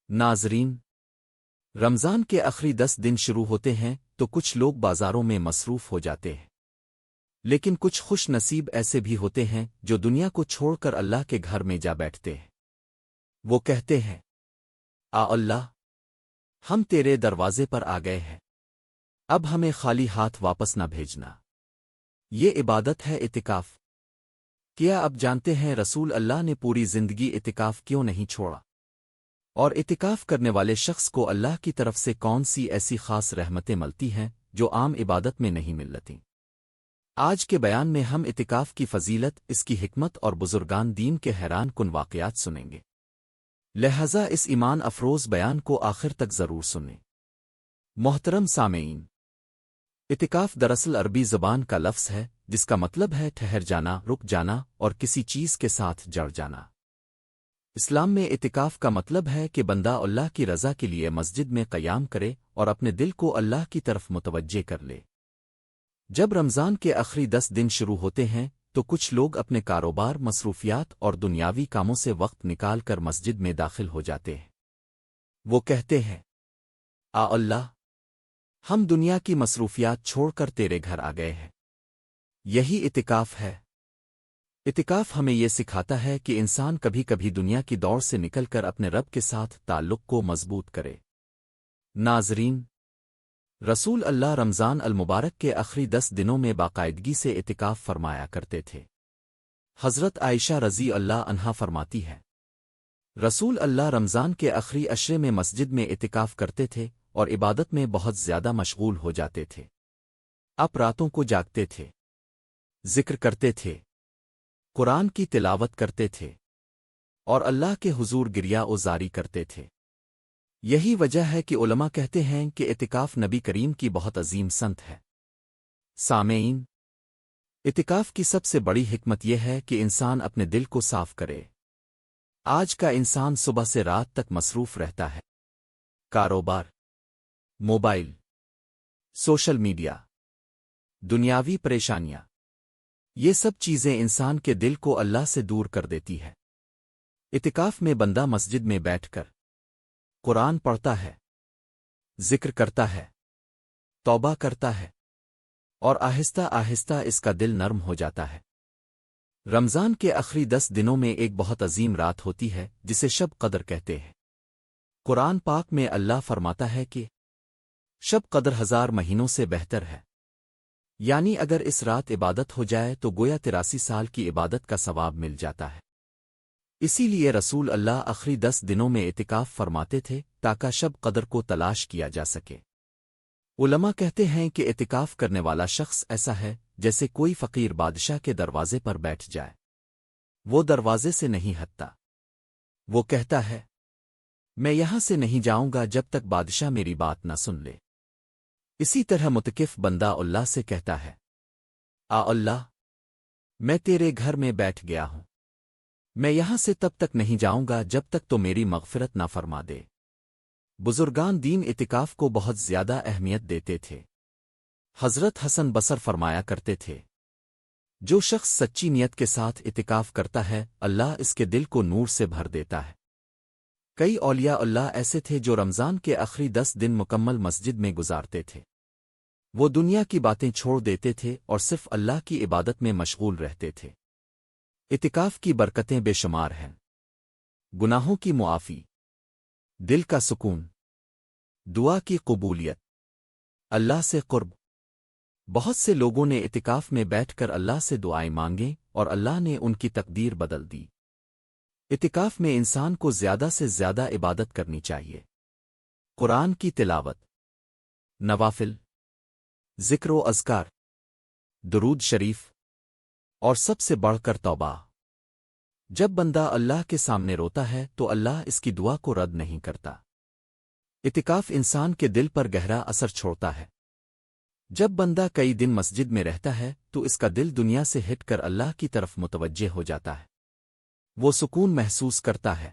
ناظرین، رمضان کے آخری 10 دن شروع ہوتے ہیں تو کچھ لوگ بازاروں میں مصروف ہو جاتے ہیں، لیکن کچھ خوش نصیب ایسے بھی ہوتے ہیں جو دنیا کو چھوڑ کر اللہ کے گھر میں جا بیٹھتے ہیں۔ وہ کہتے ہیں، اللہ، ہم تیرے دروازے پر آ گئے ہیں، اب ہمیں خالی ہاتھ واپس نہ بھیجنا۔ یہ عبادت ہے اعتکاف۔ کیا اب جانتے ہیں رسول اللہ نے پوری زندگی اعتکاف کیوں نہیں چھوڑا؟ اور اعتکاف کرنے والے شخص کو اللہ کی طرف سے کون سی ایسی خاص رحمتیں ملتی ہیں جو عام عبادت میں نہیں ملتیں؟ آج کے بیان میں ہم اعتکاف کی فضیلت، اس کی حکمت اور بزرگان دین کے حیران کن واقعات سنیں گے، لہذا اس ایمان افروز بیان کو آخر تک ضرور سنیں۔ محترم سامعین، اعتکاف دراصل عربی زبان کا لفظ ہے جس کا مطلب ہے ٹھہر جانا، رک جانا اور کسی چیز کے ساتھ جڑ جانا۔ اسلام میں اعتکاف کا مطلب ہے کہ بندہ اللہ کی رضا کے لیے مسجد میں قیام کرے اور اپنے دل کو اللہ کی طرف متوجہ کر لے۔ جب رمضان کے آخری 10 دن شروع ہوتے ہیں تو کچھ لوگ اپنے کاروبار، مصروفیات اور دنیاوی کاموں سے وقت نکال کر مسجد میں داخل ہو جاتے ہیں۔ وہ کہتے ہیں، اللہ، ہم دنیا کی مصروفیات چھوڑ کر تیرے گھر آ گئے ہیں۔ یہی اعتکاف ہے۔ اعتکاف ہمیں یہ سکھاتا ہے کہ انسان کبھی کبھی دنیا کی دوڑ سے نکل کر اپنے رب کے ساتھ تعلق کو مضبوط کرے۔ ناظرین، رسول اللہ رمضان المبارک کے آخری 10 دنوں میں باقاعدگی سے اعتکاف فرمایا کرتے تھے۔ حضرت عائشہ رضی اللہ عنہا فرماتی ہے، رسول اللہ رمضان کے آخری عشرے میں مسجد میں اعتکاف کرتے تھے اور عبادت میں بہت زیادہ مشغول ہو جاتے تھے۔ آپ راتوں کو جاگتے تھے، ذکر کرتے تھے، قرآن کی تلاوت کرتے تھے اور اللہ کے حضور گریہ و زاری کرتے تھے۔ یہی وجہ ہے کہ علماء کہتے ہیں کہ اعتکاف نبی کریم کی بہت عظیم سنت ہے۔ سامعین، اعتکاف کی سب سے بڑی حکمت یہ ہے کہ انسان اپنے دل کو صاف کرے۔ آج کا انسان صبح سے رات تک مصروف رہتا ہے۔ کاروبار، موبائل، سوشل میڈیا، دنیاوی پریشانیاں، یہ سب چیزیں انسان کے دل کو اللہ سے دور کر دیتی ہے۔ اعتکاف میں بندہ مسجد میں بیٹھ کر قرآن پڑھتا ہے، ذکر کرتا ہے، توبہ کرتا ہے اور آہستہ آہستہ اس کا دل نرم ہو جاتا ہے۔ رمضان کے آخری 10 دنوں میں ایک بہت عظیم رات ہوتی ہے جسے شب قدر کہتے ہیں۔ قرآن پاک میں اللہ فرماتا ہے کہ شب قدر 1000 مہینوں سے بہتر ہے، یعنی اگر اس رات عبادت ہو جائے تو گویا 83 سال کی عبادت کا ثواب مل جاتا ہے۔ اسی لیے رسول اللہ آخری 10 دنوں میں اعتکاف فرماتے تھے تاکہ شب قدر کو تلاش کیا جا سکے۔ علماء کہتے ہیں کہ اعتکاف کرنے والا شخص ایسا ہے جیسے کوئی فقیر بادشاہ کے دروازے پر بیٹھ جائے، وہ دروازے سے نہیں ہٹتا۔ وہ کہتا ہے، میں یہاں سے نہیں جاؤں گا جب تک بادشاہ میری بات نہ سن لے۔ اسی طرح متکف بندہ اللہ سے کہتا ہے، اللہ، میں تیرے گھر میں بیٹھ گیا ہوں، میں یہاں سے تب تک نہیں جاؤں گا جب تک تو میری مغفرت نہ فرما دے۔ بزرگان دین اعتکاف کو بہت زیادہ اہمیت دیتے تھے۔ حضرت حسن بصر فرمایا کرتے تھے، جو شخص سچی نیت کے ساتھ اعتکاف کرتا ہے اللہ اس کے دل کو نور سے بھر دیتا ہے۔ کئی اولیاء اللہ ایسے تھے جو رمضان کے آخری 10 دن مکمل مسجد میں گزارتے تھے۔ وہ دنیا کی باتیں چھوڑ دیتے تھے اور صرف اللہ کی عبادت میں مشغول رہتے تھے۔ اعتکاف کی برکتیں بے شمار ہیں۔ گناہوں کی معافی، دل کا سکون، دعا کی قبولیت، اللہ سے قرب۔ بہت سے لوگوں نے اعتکاف میں بیٹھ کر اللہ سے دعائیں مانگیں اور اللہ نے ان کی تقدیر بدل دی۔ اعتکاف میں انسان کو زیادہ سے زیادہ عبادت کرنی چاہیے۔ قرآن کی تلاوت، نوافل، ذکر و اذکار، درود شریف اور سب سے بڑھ کر توبہ۔ جب بندہ اللہ کے سامنے روتا ہے تو اللہ اس کی دعا کو رد نہیں کرتا۔ اعتکاف انسان کے دل پر گہرا اثر چھوڑتا ہے۔ جب بندہ کئی دن مسجد میں رہتا ہے تو اس کا دل دنیا سے ہٹ کر اللہ کی طرف متوجہ ہو جاتا ہے۔ وہ سکون محسوس کرتا ہے،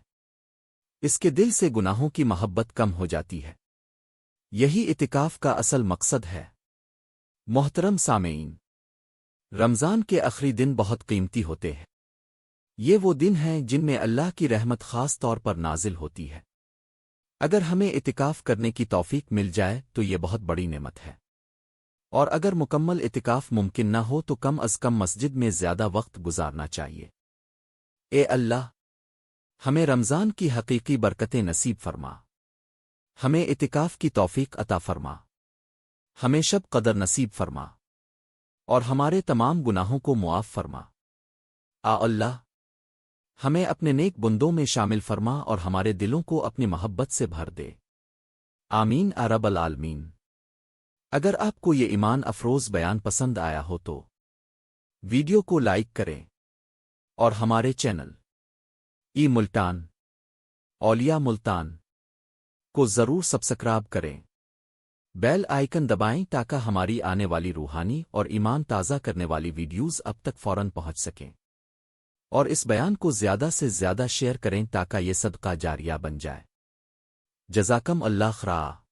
اس کے دل سے گناہوں کی محبت کم ہو جاتی ہے۔ یہی اعتکاف کا اصل مقصد ہے۔ محترم سامعین، رمضان کے آخری دن بہت قیمتی ہوتے ہیں۔ یہ وہ دن ہیں جن میں اللہ کی رحمت خاص طور پر نازل ہوتی ہے۔ اگر ہمیں اعتکاف کرنے کی توفیق مل جائے تو یہ بہت بڑی نعمت ہے، اور اگر مکمل اعتکاف ممکن نہ ہو تو کم از کم مسجد میں زیادہ وقت گزارنا چاہیے۔ اے اللہ، ہمیں رمضان کی حقیقی برکتیں نصیب فرما، ہمیں اعتکاف کی توفیق عطا فرما، ہمیں شب قدر نصیب فرما، اور ہمارے تمام گناہوں کو معاف فرما۔ اللہ، ہمیں اپنے نیک بندوں میں شامل فرما اور ہمارے دلوں کو اپنی محبت سے بھر دے۔ آمین رب العالمین۔ اگر آپ کو یہ ایمان افروز بیان پسند آیا ہو تو ویڈیو کو لائک کریں اور ہمارے چینل ملتان اولیاء ملتان کو ضرور سبسکرائب کریں، بیل آئیکن دبائیں تاکہ ہماری آنے والی روحانی اور ایمان تازہ کرنے والی ویڈیوز اب تک فوراً پہنچ سکیں، اور اس بیان کو زیادہ سے زیادہ شیئر کریں تاکہ یہ صدقہ جاریہ بن جائے۔ جزاکم اللہ خیر۔